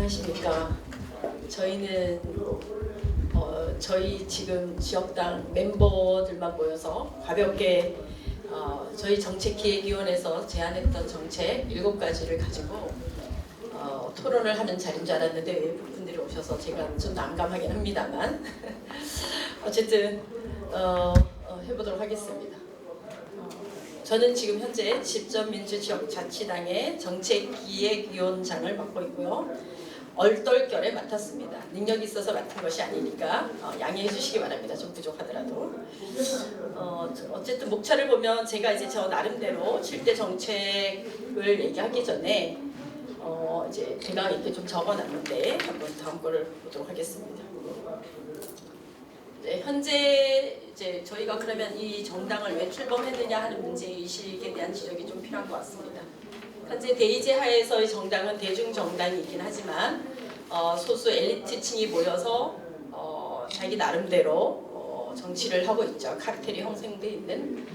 안녕하십니까. 저희는 저희 지금 지역당 멤버들만 모여서 가볍게 저희 정책기획위원회에서 제안했던 정책 7가지를 가지고 토론을 하는 자리인 줄 알았는데 외부분들이 오셔서 제가 좀 난감하긴 합니다만 어쨌든 해보도록 하겠습니다. 저는 지금 현재 집전민주지역자치당의 정책기획위원장을 맡고 있고요. 얼떨결에 맡았습니다. 능력이 있어서 맡은 것이 아니니까 양해해 주시기 바랍니다. 좀 부족하더라도. 어쨌든 목차를 보면 제가 이제 저 나름대로 7대 정책을 얘기하기 전에 이제 제가 이렇게 좀 적어놨는데 한번 다음 거를 보도록 하겠습니다. 네, 현재 이제 저희가 그러면 이 정당을 왜 출범했느냐 하는 문제의식에 대한 지적이 좀 필요한 것 같습니다. 현재 대의제 하에서의 정당은 대중정당이긴 하지만 소수 엘리트층이 모여서 자기 나름대로 정치를 하고 있죠. 카르텔이 형성되어 있는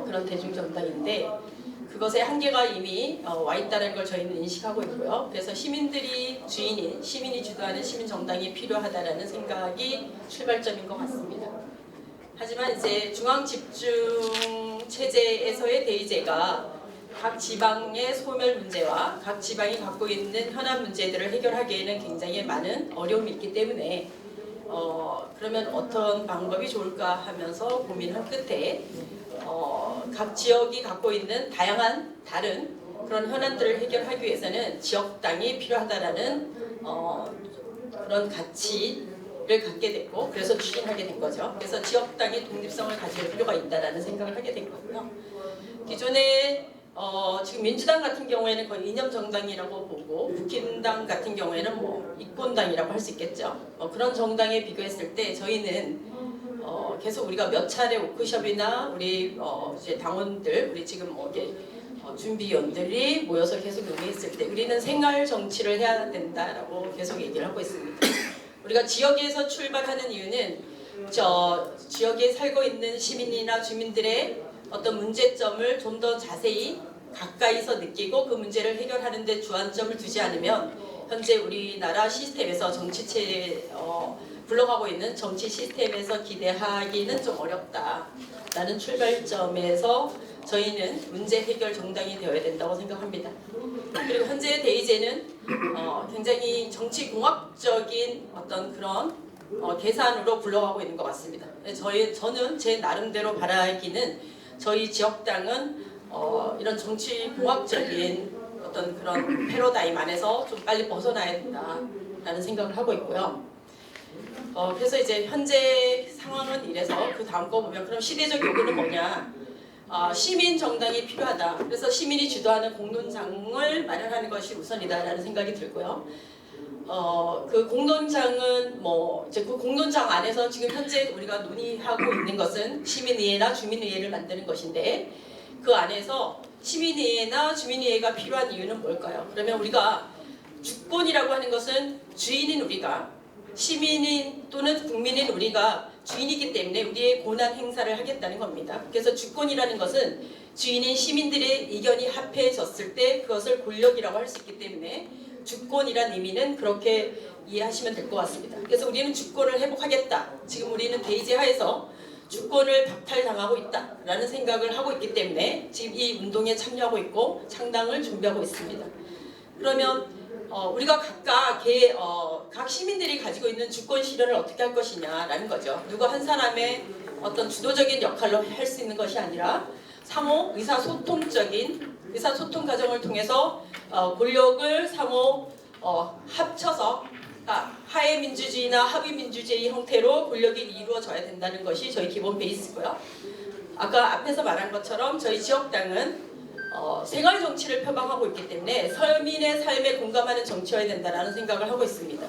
그런 대중정당인데 그것의 한계가 이미 와 있다는 걸 저희는 인식하고 있고요. 그래서 시민들이 주인인, 시민이 주도하는 시민정당이 필요하다는 생각이 출발점인 것 같습니다. 하지만 이제 중앙집중체제에서의 대의제가 각 지방의 소멸 문제와 각 지방이 갖고 있는 현안 문제들을 해결하기에는 굉장히 많은 어려움이 있기 때문에 그러면 어떤 방법이 좋을까 하면서 고민한 끝에 각 지역이 갖고 있는 다양한 다른 그런 현안들을 해결하기 위해서는 지역당이 필요하다라는 그런 가치를 갖게 됐고 그래서 추진하게 된 거죠. 그래서 지역당이 독립성을 가질 필요가 있다라는 생각을 하게 된 거고요. 기존에 지금 민주당 같은 경우에는 거의 이념 정당이라고 보고 국힘당 같은 경우에는 뭐 이권당이라고 할 수 있겠죠. 그런 정당에 비교했을 때 저희는 계속 우리가 몇 차례 워크숍이나 우리 이제 당원들, 우리 지금 준비위원들이 모여서 계속 논의했을 때 우리는 생활 정치를 해야 된다라고 계속 얘기를 하고 있습니다. 우리가 지역에서 출발하는 이유는 지역에 살고 있는 시민이나 주민들의 어떤 문제점을 좀 더 자세히 가까이서 느끼고 그 문제를 해결하는 데 주안점을 두지 않으면 현재 우리나라 시스템에서 정치체에 굴러가고 있는 정치 시스템에서 기대하기는 좀 어렵다라는 출발점에서 저희는 문제 해결 정당이 되어야 된다고 생각합니다. 그리고 현재 대의제는 굉장히 정치공학적인 어떤 그런 계산으로 굴러가고 있는 것 같습니다. 저는 제 나름대로 바라기는 저희 지역당은 이런 정치공학적인 어떤 그런 패러다임 안에서 좀 빨리 벗어나야 된다라는 생각을 하고 있고요. 그래서 이제 현재 상황은 이래서 그 다음 거 보면 그럼 시대적 요구는 뭐냐? 시민 정당이 필요하다. 그래서 시민이 주도하는 공론장을 마련하는 것이 우선이다라는 생각이 들고요. 그 공론장은 이제 그 공론장 안에서 지금 현재 우리가 논의하고 있는 것은 시민의회나 주민의회를 만드는 것인데 그 안에서 시민의회나 주민의회가 필요한 이유는 뭘까요? 그러면 우리가 주권이라고 하는 것은 주인인 우리가 시민인 또는 국민인 우리가 주인이기 때문에 우리의 권한 행사를 하겠다는 겁니다. 그래서 주권이라는 것은 주인인 시민들의 의견이 합해졌을 때 그것을 권력이라고 할 수 있기 때문에 주권이란 의미는 그렇게 이해하시면 될 것 같습니다. 그래서 우리는 주권을 회복하겠다. 지금 우리는 대의제 하에서 주권을 박탈당하고 있다라는 생각을 하고 있기 때문에 지금 이 운동에 참여하고 있고 창당을 준비하고 있습니다. 그러면 우리가 각 시민들이 가지고 있는 주권 실현을 어떻게 할 것이냐라는 거죠. 누구 한 사람의 어떤 주도적인 역할로 할 수 있는 것이 아니라 상호 의사소통 과정을 통해서 권력을 상호 합쳐서 하위 민주주의나 하위 민주주의 형태로 권력이 이루어져야 된다는 것이 저희 기본 베이스고요. 아까 앞에서 말한 것처럼 저희 지역당은 생활 정치를 표방하고 있기 때문에 서민의 삶에 공감하는 정치여야 된다라는 생각을 하고 있습니다.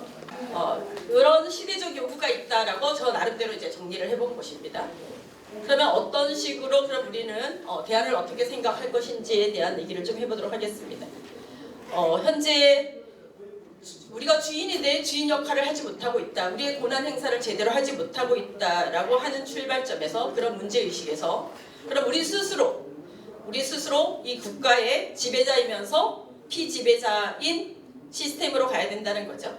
그런 시대적 요구가 있다라고 저 나름대로 이제 정리를 해본 것입니다. 그러면 어떤 식으로 그럼 우리는 대안을 어떻게 생각할 것인지에 대한 얘기를 좀 해보도록 하겠습니다. 현재 우리가 주인인데 주인 역할을 하지 못하고 있다. 우리의 권한 행사를 제대로 하지 못하고 있다라고 하는 출발점에서 그런 문제의식에서 그럼 우리 스스로 이 국가의 지배자이면서 피지배자인 시스템으로 가야 된다는 거죠.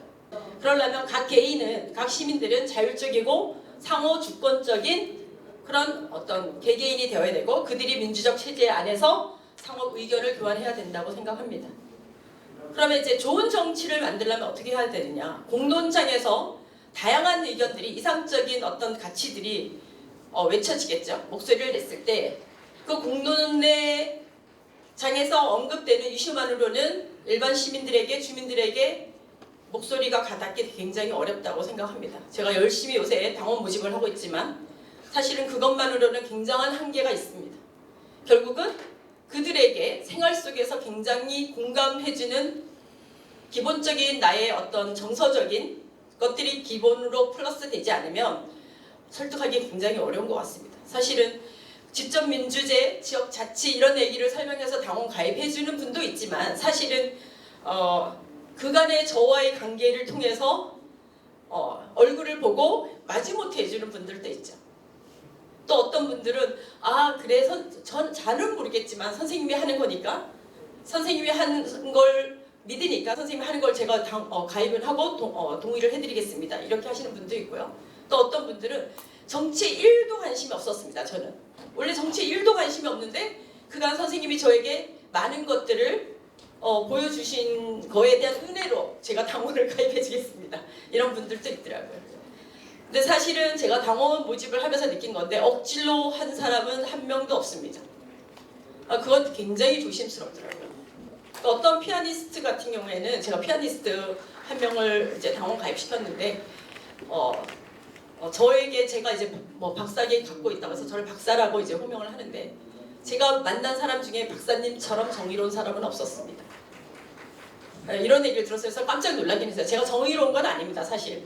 그러려면 각 개인은, 각 시민들은 자율적이고 상호 주권적인 그런 어떤 개개인이 되어야 되고 그들이 민주적 체제 안에서 상호 의견을 교환해야 된다고 생각합니다. 그러면 이제 좋은 정치를 만들려면 어떻게 해야 되느냐? 공론장에서 다양한 의견들이, 이상적인 어떤 가치들이 외쳐지겠죠. 목소리를 냈을 때 그 공론의 장에서 언급되는 이슈만으로는 일반 시민들에게, 주민들에게 목소리가 가닿기 굉장히 어렵다고 생각합니다. 제가 열심히 요새 당원 모집을 하고 있지만 사실은 그것만으로는 굉장한 한계가 있습니다. 결국은 그들에게 생활 속에서 굉장히 공감해주는 기본적인 나의 어떤 정서적인 것들이 기본으로 플러스 되지 않으면 설득하기 굉장히 어려운 것 같습니다. 사실은 직접민주제, 지역자치 이런 얘기를 설명해서 당원 가입해주는 분도 있지만 사실은 그간의 저와의 관계를 통해서 얼굴을 보고 마지못해 해주는 분들도 있죠. 또 어떤 분들은 그래 전 잘은 모르겠지만 선생님이 하는 거니까 선생님이 하는 걸 믿으니까 선생님이 하는 걸 제가 가입을 하고 동의를 해드리겠습니다. 이렇게 하시는 분도 있고요. 또 어떤 분들은 정치에 1도 관심이 없었습니다. 저는 원래 정치에 1도 관심이 없는데 그간 선생님이 저에게 많은 것들을 보여주신 거에 대한 은혜로 제가 당원을 가입해주겠습니다. 이런 분들도 있더라고요. 근데 사실은 제가 당원 모집을 하면서 느낀 건데 억지로 한 사람은 한 명도 없습니다. 그건 굉장히 조심스럽더라고요. 어떤 피아니스트 같은 경우에는 제가 피아니스트 한 명을 이제 당원 가입시켰는데 저에게 제가 이제 뭐 박사학위 갖고 있다고 해서 저를 박사라고 이제 호명을 하는데 제가 만난 사람 중에 박사님처럼 정의로운 사람은 없었습니다. 이런 얘기를 들었어요. 깜짝 놀라긴 했어요. 제가 정의로운 건 아닙니다. 사실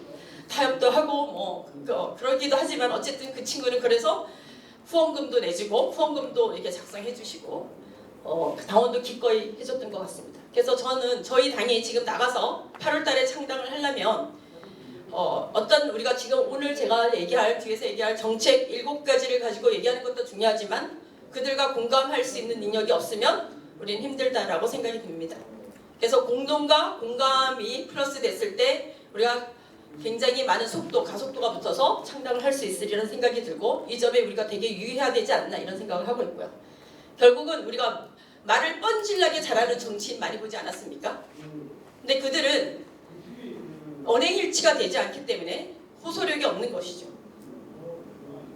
타협도 하고 뭐 그러기도 하지만 어쨌든 그 친구는 그래서 후원금도 내주고 후원금도 이렇게 작성해 주시고 당원도 기꺼이 해줬던 것 같습니다. 그래서 저는 저희 당이 지금 나가서 8월 달에 창당을 하려면 어떤 우리가 지금 오늘 제가 뒤에서 얘기할 정책 7가지를 가지고 얘기하는 것도 중요하지만 그들과 공감할 수 있는 능력이 없으면 우리는 힘들다라고 생각이 듭니다. 그래서 공동과 공감이 플러스 됐을 때 우리가 굉장히 많은 가속도가 붙어서 창당을 할 수 있으리라는 생각이 들고 이 점에 우리가 되게 유의해야 되지 않나 이런 생각을 하고 있고요. 결국은 우리가 말을 뻔질나게 잘하는 정치인 많이 보지 않았습니까? 근데 그들은 언행일치가 되지 않기 때문에 호소력이 없는 것이죠.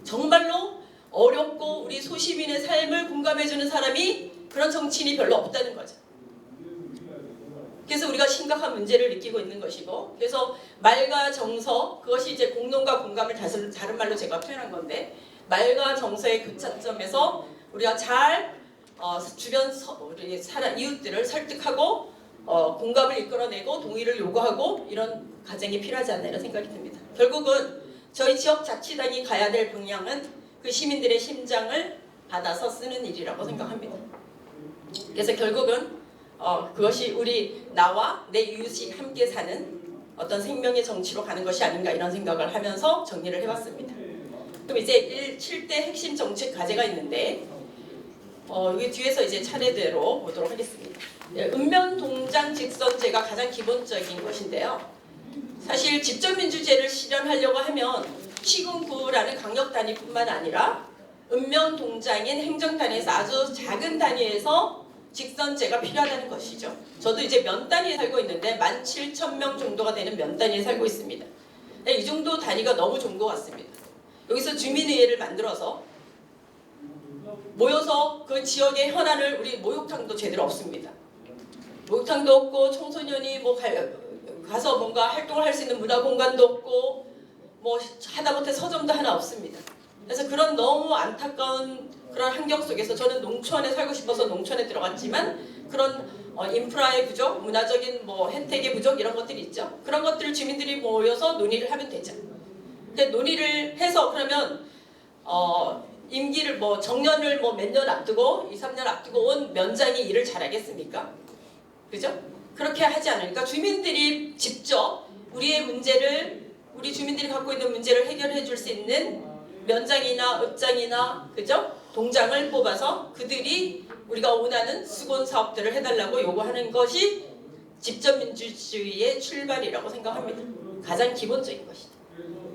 정말로 어렵고 우리 소시민의 삶을 공감해주는 사람이 그런 정치인이 별로 없다는 거죠. 그래서 우리가 심각한 문제를 느끼고 있는 것이고 그래서 말과 정서 그것이 이제 공론과 공감을 다른 말로 제가 표현한 건데 말과 정서의 교차점에서 우리가 잘 주변 우리 이웃들을 설득하고 공감을 이끌어내고 동의를 요구하고 이런 과정이 필요하지 않나 이런 생각이 듭니다. 결국은 저희 지역자치당이 가야 될 방향은 그 시민들의 심장을 받아서 쓰는 일이라고 생각합니다. 그래서 결국은 그것이 나와 내 이웃이 함께 사는 어떤 생명의 정치로 가는 것이 아닌가 이런 생각을 하면서 정리를 해봤습니다. 그럼 이제 7대 핵심 정책 과제가 있는데 여기 뒤에서 이제 차례대로 보도록 하겠습니다. 읍면동장 직선제가 가장 기본적인 것인데요. 사실 직접민주제를 실현하려고 하면 시군구라는 강력단위뿐만 아니라 읍면동장인 행정단위에서 아주 작은 단위에서 직선제가 필요하다는 것이죠. 저도 이제 면 단위에 살고 있는데 17,000명 정도가 되는 면 단위에 살고 있습니다. 이 정도 단위가 너무 좋은 것 같습니다. 여기서 주민의회를 만들어서 모여서 그 지역의 현안을 우리 목욕탕도 제대로 없습니다. 목욕탕도 없고 청소년이 가서 뭔가 활동을 할 수 있는 문화 공간도 없고 하다못해 서점도 하나 없습니다. 그래서 그런 너무 안타까운 그런 환경 속에서 저는 농촌에 살고 싶어서 농촌에 들어갔지만 그런 인프라의 부족, 문화적인 혜택의 부족 이런 것들이 있죠. 그런 것들을 주민들이 모여서 논의를 하면 되죠. 근데 논의를 해서 그러면 임기를 정년을 몇 년 앞두고 2, 3년 앞두고 온 면장이 일을 잘하겠습니까? 그죠? 그렇게 하지 않으니까 주민들이 직접 우리 주민들이 갖고 있는 문제를 해결해 줄 수 있는 면장이나 읍장이나 그죠? 동장을 뽑아서 그들이 우리가 원하는 수건 사업들을 해달라고 요구하는 것이 직접 민주주의의 출발이라고 생각합니다. 가장 기본적인 것이죠.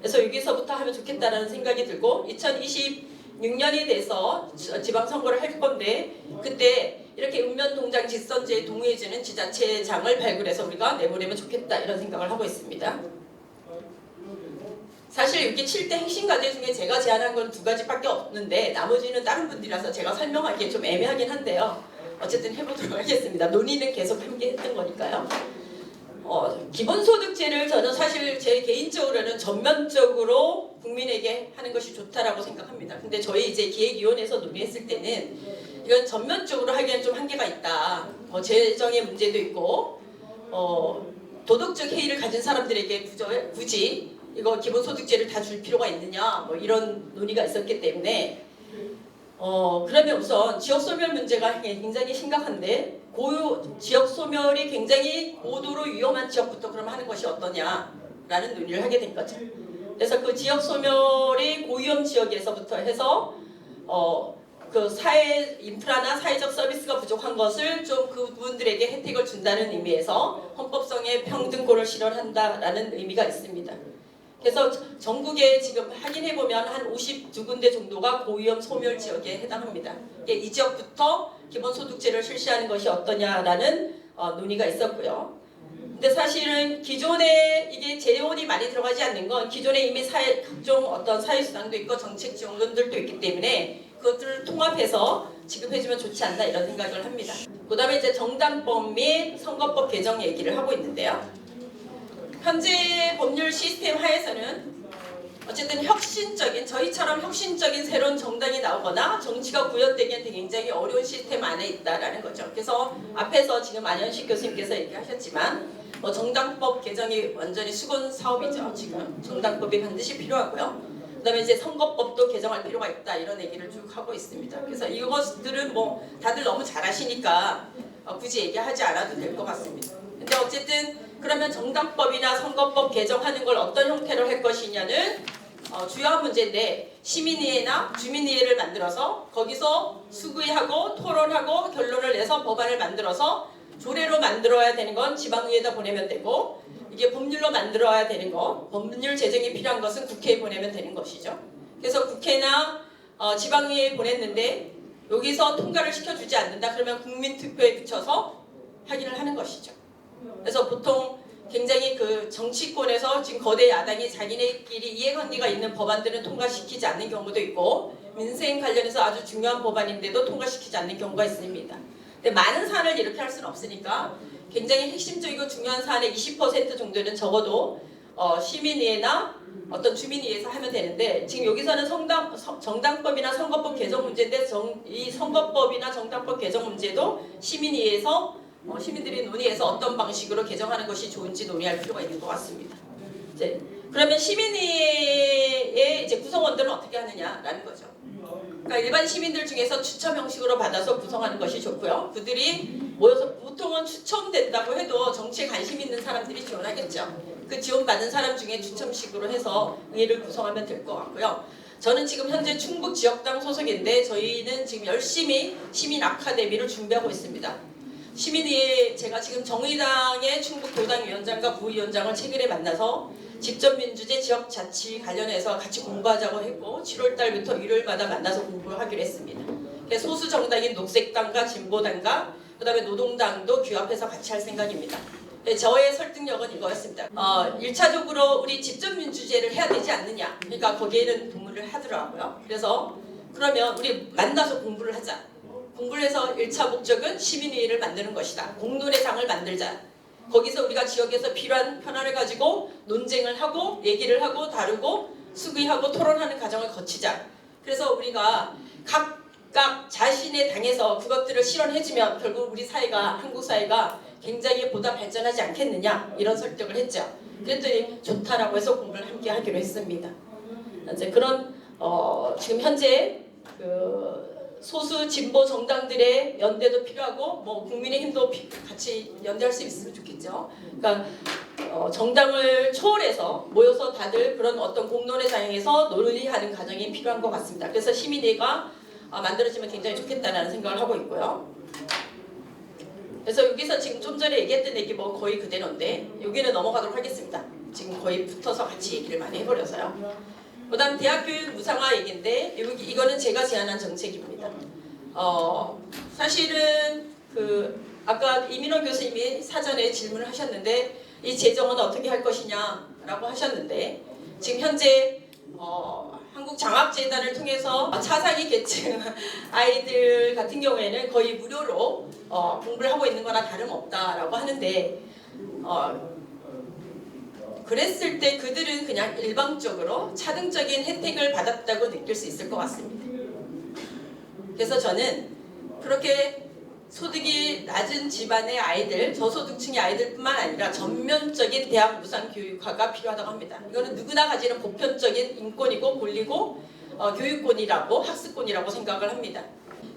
그래서 여기서부터 하면 좋겠다라는 생각이 들고 2026년이 돼서 지방선거를 할 건데 그때 이렇게 읍면동장 직선제에 동의해주는 지자체장을 발굴해서 우리가 내보내면 좋겠다 이런 생각을 하고 있습니다. 사실 이렇게 7대 핵심 과제 중에 제가 제안한 건 2가지밖에 없는데 나머지는 다른 분들이라서 제가 설명하기에 좀 애매하긴 한데요. 어쨌든 해보도록 하겠습니다. 논의는 계속 함께 했던 거니까요. 기본소득제를 저는 사실 제 개인적으로는 전면적으로 국민에게 하는 것이 좋다라고 생각합니다. 근데 저희 이제 기획위원회에서 논의했을 때는 이건 전면적으로 하기에는 좀 한계가 있다. 재정의 문제도 있고 도덕적 해이를 가진 사람들에게 굳이 이거 기본소득제를 다 줄 필요가 있느냐 뭐 이런 논의가 있었기 때문에 그러면 우선 지역소멸 문제가 굉장히 심각한데 지역소멸이 굉장히 고도로 위험한 지역부터 그럼 하는 것이 어떠냐라는 논의를 하게 된 거죠. 그래서 그 지역소멸이 고위험 지역에서부터 해서 그 사회 인프라나 사회적 서비스가 부족한 것을 좀 그분들에게 혜택을 준다는 의미에서 헌법성의 평등권을 실현한다라는 의미가 있습니다. 그래서 전국에 지금 확인해보면 한 52군데 정도가 고위험 소멸 지역에 해당합니다. 이 지역부터 기본소득제를 실시하는 것이 어떠냐라는 논의가 있었고요. 근데 사실은 기존에 이게 재원이 많이 들어가지 않는 건 기존에 이미 각종 어떤 사회수당도 있고 정책 지원금들도 있기 때문에 그것들을 통합해서 지급해주면 좋지 않나 이런 생각을 합니다. 그 다음에 이제 정당법 및 선거법 개정 얘기를 하고 있는데요. 현재 법률 시스템 하에서는 어쨌든 저희처럼 혁신적인 새로운 정당이 나오거나 정치가 구현되기엔 굉장히 어려운 시스템 안에 있다라는 거죠. 그래서 앞에서 지금 안현식 교수님께서 얘기하셨지만 정당법 개정이 완전히 수건 사업이죠. 지금 정당법이 반드시 필요하고요. 그다음에 이제 선거법도 개정할 필요가 있다 이런 얘기를 쭉 하고 있습니다. 그래서 이것들은 뭐 다들 너무 잘 아시니까 굳이 얘기하지 않아도 될 것 같습니다. 근데 어쨌든 그러면 정당법이나 선거법 개정하는 걸 어떤 형태로 할 것이냐는 주요한 문제인데 시민의회나 주민의회를 만들어서 거기서 수기하고 토론하고 결론을 내서 법안을 만들어서 조례로 만들어야 되는 건 지방의회에다 보내면 되고 이게 법률로 만들어야 되는 거 법률 제정이 필요한 것은 국회에 보내면 되는 것이죠. 그래서 국회나 지방의회에 보냈는데 여기서 통과를 시켜주지 않는다 그러면 국민투표에 붙여서 확인을 하는 것이죠. 그래서 보통 굉장히 그 정치권에서 지금 거대 야당이 자기네끼리 이해관계가 있는 법안들은 통과시키지 않는 경우도 있고 민생 관련해서 아주 중요한 법안인데도 통과시키지 않는 경우가 있습니다. 근데 많은 사안을 이렇게 할 수는 없으니까 굉장히 핵심적이고 중요한 사안의 20% 정도는 적어도 시민의회나 어떤 주민의회에서 하면 되는데 지금 여기서는 정당법이나 선거법 개정 문제인데 이 선거법이나 정당법 개정 문제도 시민의회에서 시민들이 논의해서 어떤 방식으로 개정하는 것이 좋은지 논의할 필요가 있는 것 같습니다. 그러면 시민의회의 구성원들은 어떻게 하느냐라는 거죠. 그러니까 일반 시민들 중에서 추첨 형식으로 받아서 구성하는 것이 좋고요. 그들이 모여서 보통은 추첨된다고 해도 정치에 관심 있는 사람들이 지원하겠죠. 그 지원받은 사람 중에 추첨식으로 해서 의회를 구성하면 될 것 같고요. 저는 지금 현재 충북 지역당 소속인데 저희는 지금 열심히 시민 아카데미를 준비하고 있습니다. 시민의회 제가 지금 정의당의 충북 도당위원장과 부위원장을 최근에 만나서 직접민주제 지역자치 관련해서 같이 공부하자고 했고 7월 달부터 일요일마다 만나서 공부를 하기로 했습니다. 소수 정당인 녹색당과 진보당과 그 다음에 노동당도 규합해서 같이 할 생각입니다. 저의 설득력은 이거였습니다. 1차적으로 우리 직접민주제를 해야 되지 않느냐. 그러니까 거기에는 동의를 하더라고요. 그래서 그러면 우리 만나서 공부를 하자. 공부를 해서 1차 목적은 시민의회를 만드는 것이다. 공론의 장을 만들자. 거기서 우리가 지역에서 필요한 현안을 가지고 논쟁을 하고 얘기를 하고 다루고 수기하고 토론하는 과정을 거치자. 그래서 우리가 각각 자신의 당에서 그것들을 실현해주면 결국 우리 사회가 한국 사회가 굉장히 보다 발전하지 않겠느냐 이런 설득을 했죠. 그랬더니 좋다라고 해서 공부를 함께 하기로 했습니다. 이제 그런 지금 현재 소수 진보 정당들의 연대도 필요하고 뭐 국민의힘도 같이 연대할 수 있으면 좋겠죠. 그러니까 정당을 초월해서 모여서 다들 그런 어떤 공론의 장에서 논의하는 과정이 필요한 것 같습니다. 그래서 시민회가 만들어지면 굉장히 좋겠다는 생각을 하고 있고요. 그래서 여기서 지금 좀 전에 얘기했던 얘기 뭐 거의 그대로인데 여기는 넘어가도록 하겠습니다. 지금 거의 붙어서 같이 얘기를 많이 해버려서요. 그다음 대학 교육 무상화 얘기인데 이거는 제가 제안한 정책입니다. 사실은 아까 이민호 교수님이 사전에 질문을 하셨는데 이 재정은 어떻게 할 것이냐라고 하셨는데 지금 현재 한국장학재단을 통해서 차상위 계층 아이들 같은 경우에는 거의 무료로 공부를 하고 있는 거나 다름없다라고 하는데 그랬을 때 그들은 그냥 일방적으로 차등적인 혜택을 받았다고 느낄 수 있을 것 같습니다. 그래서 저는 그렇게 소득이 낮은 집안의 아이들, 저소득층의 아이들뿐만 아니라 전면적인 대학 무상 교육화가 필요하다고 합니다. 이거는 누구나 가지는 보편적인 인권이고 권리고 교육권이라고 학습권이라고 생각을 합니다.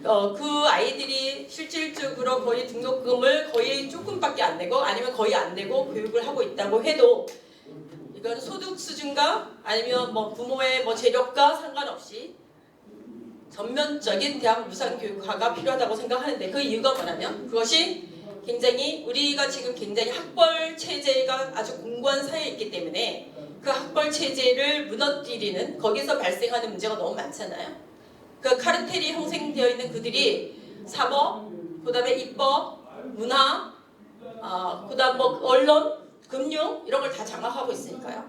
그 아이들이 실질적으로 거의 등록금을 거의 조금밖에 안 내고 아니면 거의 안 내고 교육을 하고 있다고 해도 이건 소득 수준과 아니면 뭐 부모의 재력과 상관없이 전면적인 대학 무상 교육화가 필요하다고 생각하는데 그 이유가 뭐냐면 그것이 굉장히 우리가 지금 굉장히 학벌 체제가 아주 공고한 사회에 있기 때문에 그 학벌 체제를 무너뜨리는 거기서 발생하는 문제가 너무 많잖아요. 그 카르텔이 형성되어 있는 그들이 사법, 그다음에 입법, 문화, 그다음 언론, 금융 이런 걸 다 장악하고 있으니까요.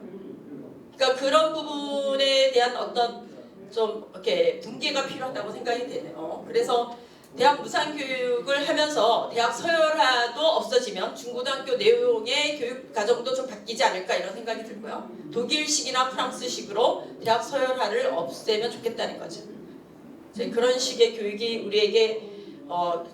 그러니까 그런 부분에 대한 어떤 좀 이렇게 분개가 필요하다고 생각이 되네요. 그래서 대학 무상 교육을 하면서 대학 서열화도 없어지면 중고등학교 내용의 교육 과정도 좀 바뀌지 않을까 이런 생각이 들고요. 독일식이나 프랑스식으로 대학 서열화를 없애면 좋겠다는 거죠. 그런 식의 교육이 우리에게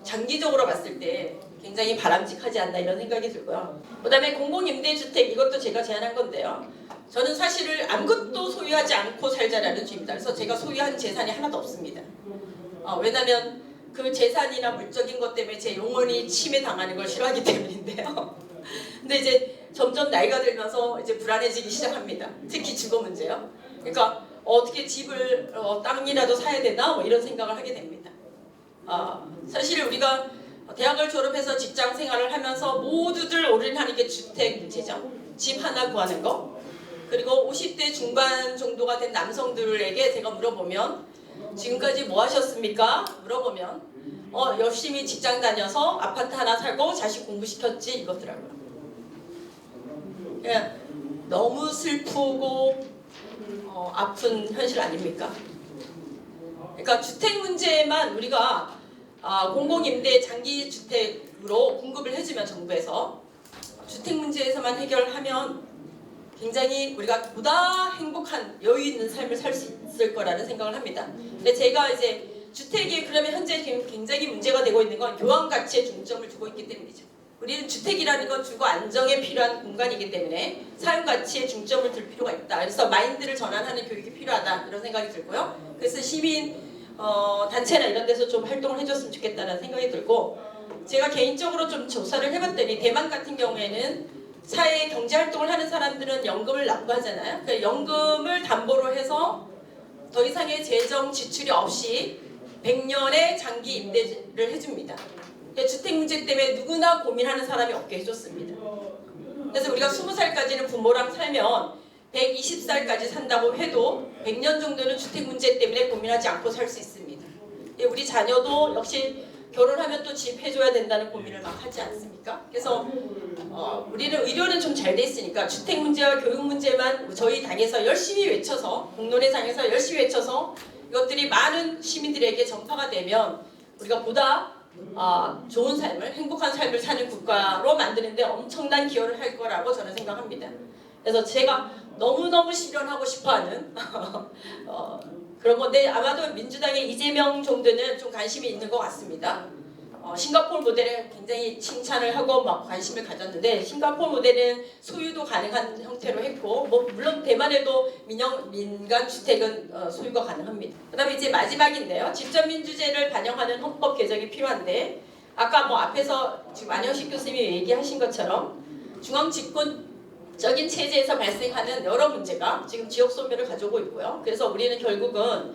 장기적으로 봤을 때 굉장히 바람직하지 않나 이런 생각이 들고요. 그다음에 공공임대주택 이것도 제가 제안한 건데요. 저는 사실을 아무것도 소유하지 않고 살자라는 주의입니다. 그래서 제가 소유한 재산이 하나도 없습니다. 왜냐하면 그 재산이나 물적인 것 때문에 제 영혼이 침해당하는 걸 싫어하기 때문인데요. 근데 이제 점점 나이가 들면서 이제 불안해지기 시작합니다. 특히 주거 문제요. 그러니까 어떻게 집을 땅이라도 사야 되나 뭐 이런 생각을 하게 됩니다. 사실 우리가 대학을 졸업해서 직장 생활을 하면서 모두들 올인하는 게 주택 문제죠. 집 하나 구하는 거. 그리고 50대 중반 정도가 된 남성들에게 제가 물어보면 지금까지 뭐 하셨습니까? 물어보면 열심히 직장 다녀서 아파트 하나 살고 자식 공부시켰지 이거더라고요. 그냥 너무 슬프고 아픈 현실 아닙니까? 그러니까 주택 문제만 우리가 공공임대 장기주택으로 공급을 해주면 정부에서 주택 문제에서만 해결하면 굉장히 우리가 보다 행복한 여유 있는 삶을 살 수 있을 거라는 생각을 합니다. 근데 제가 이제 주택이 그러면 현재 굉장히 문제가 되고 있는 건 교환 가치에 중점을 두고 있기 때문이죠. 우리는 주택이라는 건 주거 안정에 필요한 공간이기 때문에 사용 가치에 중점을 둘 필요가 있다. 그래서 마인드를 전환하는 교육이 필요하다 이런 생각이 들고요. 그래서 시민 단체나 이런 데서 좀 활동을 해줬으면 좋겠다는 생각이 들고 제가 개인적으로 좀 조사를 해봤더니 대만 같은 경우에는 사회 경제활동을 하는 사람들은 연금을 납부하잖아요. 그 연금을 담보로 해서 더 이상의 재정 지출이 없이 100년의 장기 임대를 해줍니다. 주택 문제 때문에 누구나 고민하는 사람이 없게 해줬습니다. 그래서 우리가 20살까지는 부모랑 살면 120살까지 산다고 해도 100년 정도는 주택 문제 때문에 고민하지 않고 살 수 있습니다. 우리 자녀도 역시 결혼하면 또 집 해줘야 된다는 고민을 막 하지 않습니까? 그래서 우리는 의료는 좀 잘 돼 있으니까 주택 문제와 교육 문제만 저희 당에서 열심히 외쳐서 공론회상에서 열심히 외쳐서 이것들이 많은 시민들에게 전파가 되면 우리가 보다 좋은 삶을 행복한 삶을 사는 국가로 만드는데 엄청난 기여를 할 거라고 저는 생각합니다. 그래서 제가 너무너무 실현하고 싶어하는 그런 건데 아마도 민주당의 이재명 정도는 좀 관심이 있는 것 같습니다. 싱가포르 모델에 굉장히 칭찬을 하고 막 관심을 가졌는데 싱가포르 모델은 소유도 가능한 형태로 했고 물론 대만에도 민간 주택은 소유가 가능합니다. 그다음에 이제 마지막인데요. 직접민주제를 반영하는 헌법 개정이 필요한데 아까 앞에서 지금 안영식 교수님이 얘기하신 것처럼 중앙 집권적인 체제에서 발생하는 여러 문제가 지금 지역 소멸을 가져오고 있고요. 그래서 우리는 결국은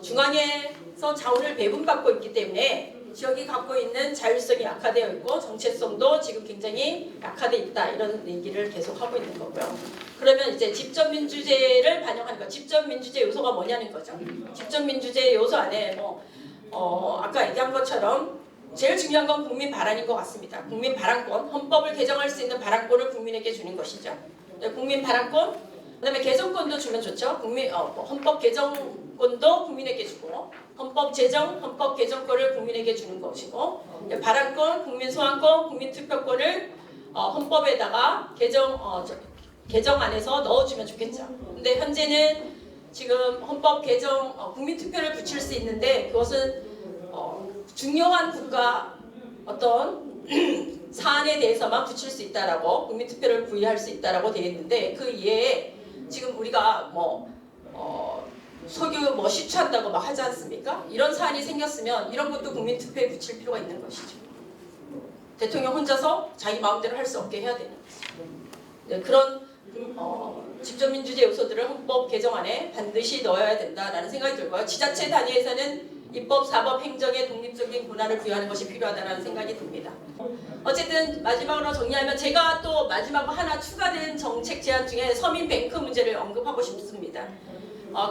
중앙에서 자원을 배분받고 있기 때문에 지역이 갖고 있는 자율성이 약화되어 있고 정체성도 지금 굉장히 약화되어 있다 이런 얘기를 계속 하고 있는 거고요. 그러면 이제 직접민주제를 반영하는 거, 직접민주제 요소가 뭐냐는 거죠. 직접민주제 요소 안에 아까 얘기한 것처럼 제일 중요한 건 국민 발안인 것 같습니다. 국민 발안권, 헌법을 개정할 수 있는 발안권을 국민에게 주는 것이죠. 국민 발안권, 그다음에 개정권도 주면 좋죠. 헌법 개정권도 국민에게 주고 헌법 제정, 헌법 개정권을 국민에게 주는 것이고 발안권, 국민 소환권, 국민 투표권을 헌법에다가 개정 안에서 넣어주면 좋겠죠. 근데 현재는 지금 헌법 개정 국민 투표를 붙일 수 있는데 그것은 중요한 국가 어떤 사안에 대해서만 붙일 수 있다라고 국민 투표를 부여할 수 있다라고 되어 있는데 그 이외에 지금 우리가 석유 시추한다고 막 하지 않습니까? 이런 사안이 생겼으면 이런 것도 국민 투표에 붙일 필요가 있는 것이죠. 대통령 혼자서 자기 마음대로 할 수 없게 해야 되는 거죠. 네, 그런 직접민주제 요소들을 헌법 개정안에 반드시 넣어야 된다라는 생각이 들고요. 지자체 단위에서는 입법, 사법, 행정의 독립적인 권한을 부여하는 것이 필요하다는 생각이 듭니다. 어쨌든 마지막으로 정리하면 제가 또 마지막으로 하나 추가된 정책 제안 중에 서민뱅크 문제를 언급하고 싶습니다.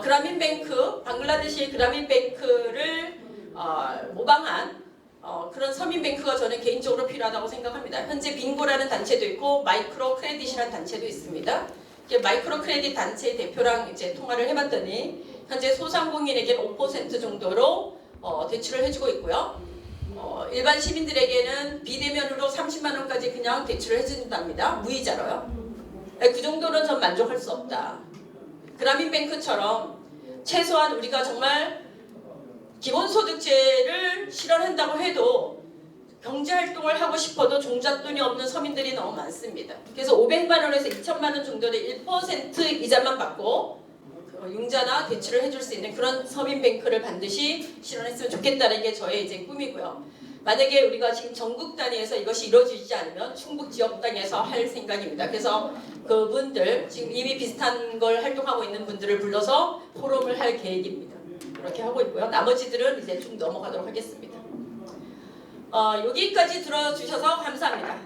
그라민뱅크, 방글라데시 그라민뱅크를 모방한 그런 서민뱅크가 저는 개인적으로 필요하다고 생각합니다. 현재 빙고라는 단체도 있고 마이크로 크레딧이라는 단체도 있습니다. 마이크로 크레딧 단체의 대표랑 이제 통화를 해봤더니 현재 소상공인에게는 5% 정도로 대출을 해주고 있고요. 일반 시민들에게는 비대면으로 30만 원까지 그냥 대출을 해준답니다. 무이자로요. 그 정도는 전 만족할 수 없다. 그라민뱅크처럼 최소한 우리가 정말 기본소득제를 실현한다고 해도 경제활동을 하고 싶어도 종잣돈이 없는 서민들이 너무 많습니다. 그래서 500만 원에서 2천만 원 정도의 1% 이자만 받고 융자나 대출을 해줄 수 있는 그런 서민뱅크를 반드시 실현했으면 좋겠다는 게 저의 이제 꿈이고요. 만약에 우리가 지금 전국 단위에서 이것이 이루어지지 않으면 충북 지역 단위에서 할 생각입니다. 그래서 그분들 지금 이미 비슷한 걸 활동하고 있는 분들을 불러서 포럼을 할 계획입니다. 그렇게 하고 있고요. 나머지들은 이제 좀 넘어가도록 하겠습니다. 여기까지 들어주셔서 감사합니다.